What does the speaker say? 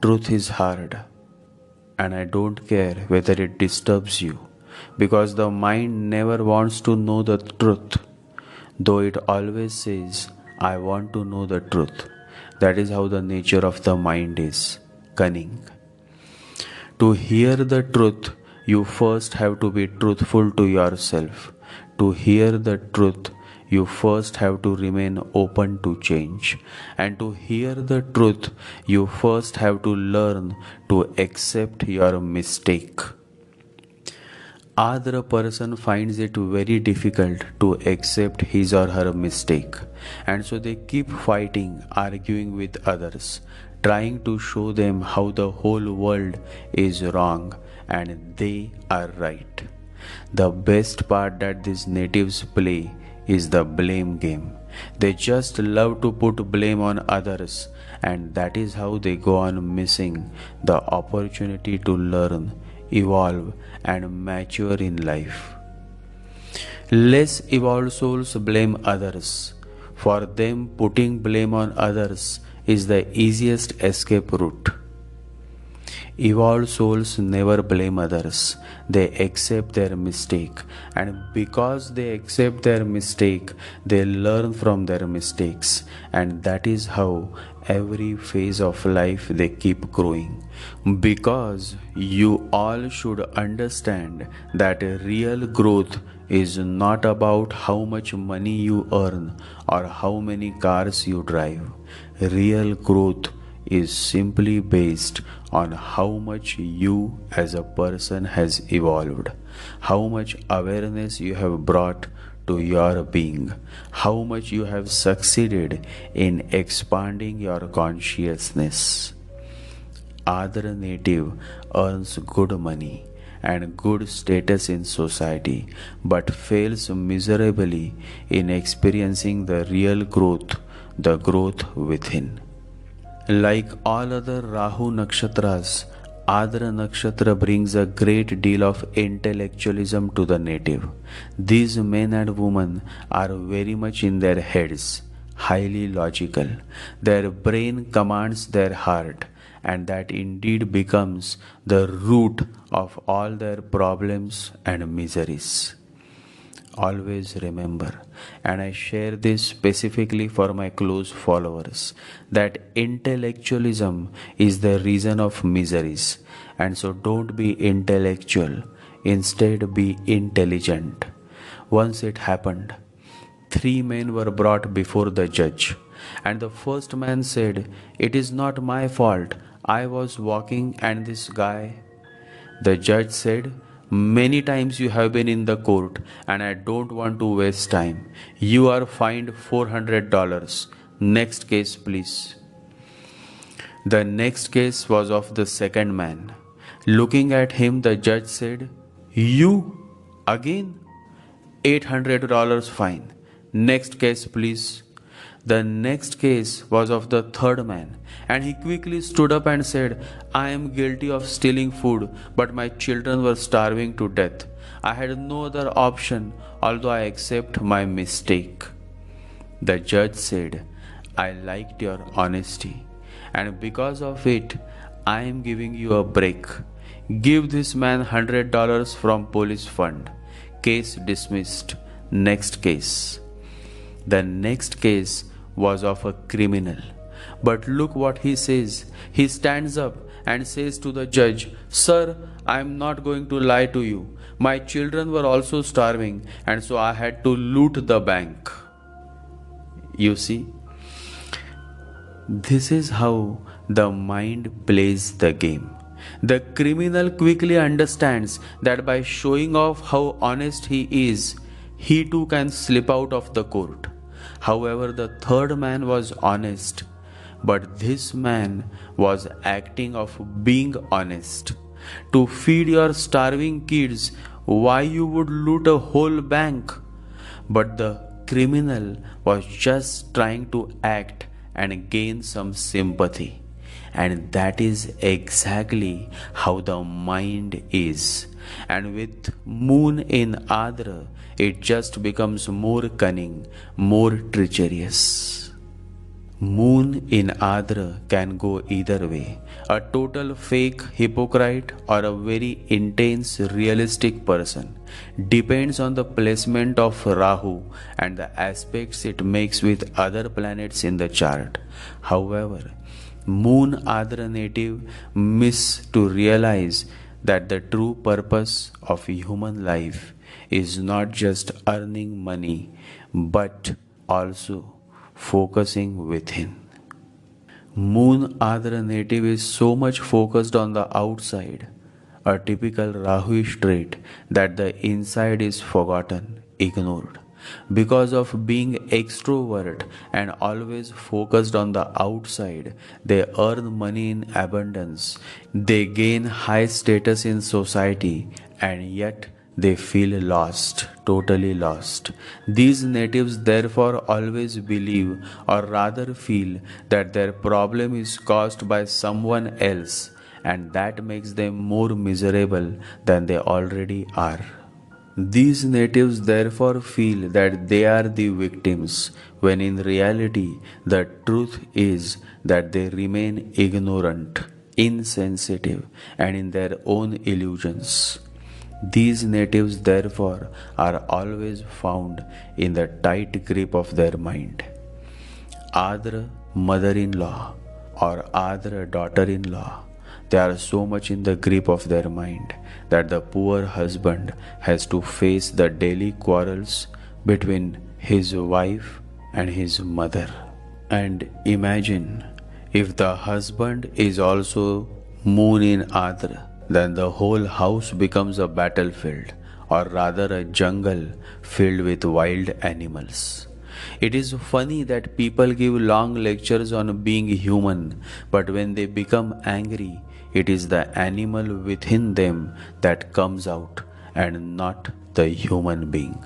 truth is hard, and I don't care whether it disturbs you, because the mind never wants to know the truth, though it always says, I want to know the truth. That is how the nature of the mind is, cunning. To hear the truth, you first have to be truthful to yourself. To hear the truth, you first have to remain open to change. And to hear the truth, you first have to learn to accept your mistake. Other person finds it very difficult to accept his or her mistake, and so they keep fighting, arguing with others, trying to show them how the whole world is wrong and they are right. The best part that these natives play is the blame game. They just love to put blame on others, and that is how they go on missing the opportunity to learn, evolve, and mature in life. Less evolved souls blame others. For them, putting blame on others is the easiest escape route. Evolved souls never blame others. They accept their mistake, and because they accept their mistake, they learn from their mistakes, and that is how every phase of life they keep growing. Because you all should understand that real growth is not about how much money you earn or how many cars you drive. Real growth is simply based on how much you as a person has evolved, how much awareness you have brought to your being, how much you have succeeded in expanding your consciousness. Other native earns good money and good status in society, but fails miserably in experiencing the real growth, the growth within. Like all other Rahu Nakshatras, Ardra Nakshatra brings a great deal of intellectualism to the native. These men and women are very much in their heads, highly logical. Their brain commands their heart, and that indeed becomes the root of all their problems and miseries. Always remember, and I share this specifically for my close followers, that intellectualism is the reason of miseries, and so don't be intellectual, instead be intelligent. Once it happened, 3 men were brought before the judge, and the first man said, "It is not my fault, I was walking and this guy." The judge said, "Many times you have been in the court and I don't want to waste time. You are fined $400. Next case, please." The next case was of the second man. Looking at him, the judge said, "You? Again? $800 fine. Next case, please." The next case was of the third man, and he quickly stood up and said, "I am guilty of stealing food, but my children were starving to death. I had no other option, although I accept my mistake." The judge said, "I liked your honesty, and because of it, I am giving you a break. Give this man $100 from police fund. Case dismissed. Next case." The next case was of a criminal. But look what he says. He stands up and says to the judge, "Sir, I am not going to lie to you. My children were also starving, and so I had to loot the bank." You see, this is how the mind plays the game. The criminal quickly understands that by showing off how honest he is, he too can slip out of the court. However, the third man was honest, but this man was acting of being honest. To feed your starving kids, why you would loot a whole bank? But the criminal was just trying to act and gain some sympathy. And that is exactly how the mind is. And with moon in Ardra, it just becomes more cunning, more treacherous. Moon in Ardra can go either way. A total fake hypocrite or a very intense realistic person. Depends on the placement of Rahu and the aspects it makes with other planets in the chart. However, Moon Ardra native miss to realize that the true purpose of human life is not just earning money but also focusing within. Moon Adra native is so much focused on the outside, a typical Rahuish trait, that the inside is forgotten, ignored. Because of being extrovert and always focused on the outside, they earn money in abundance, they gain high status in society, and yet they feel lost, totally lost. These natives therefore always believe, or rather feel, that their problem is caused by someone else, and that makes them more miserable than they already are. These natives therefore feel that they are the victims, when in reality the truth is that they remain ignorant, insensitive, and in their own illusions. These natives therefore are always found in the tight grip of their mind. Adra mother-in-law or Adra daughter-in-law, they are so much in the grip of their mind that the poor husband has to face the daily quarrels between his wife and his mother. And imagine if the husband is also moon in Adra, then the whole house becomes a battlefield, or rather a jungle filled with wild animals. It is funny that people give long lectures on being human, but when they become angry, it is the animal within them that comes out and not the human being.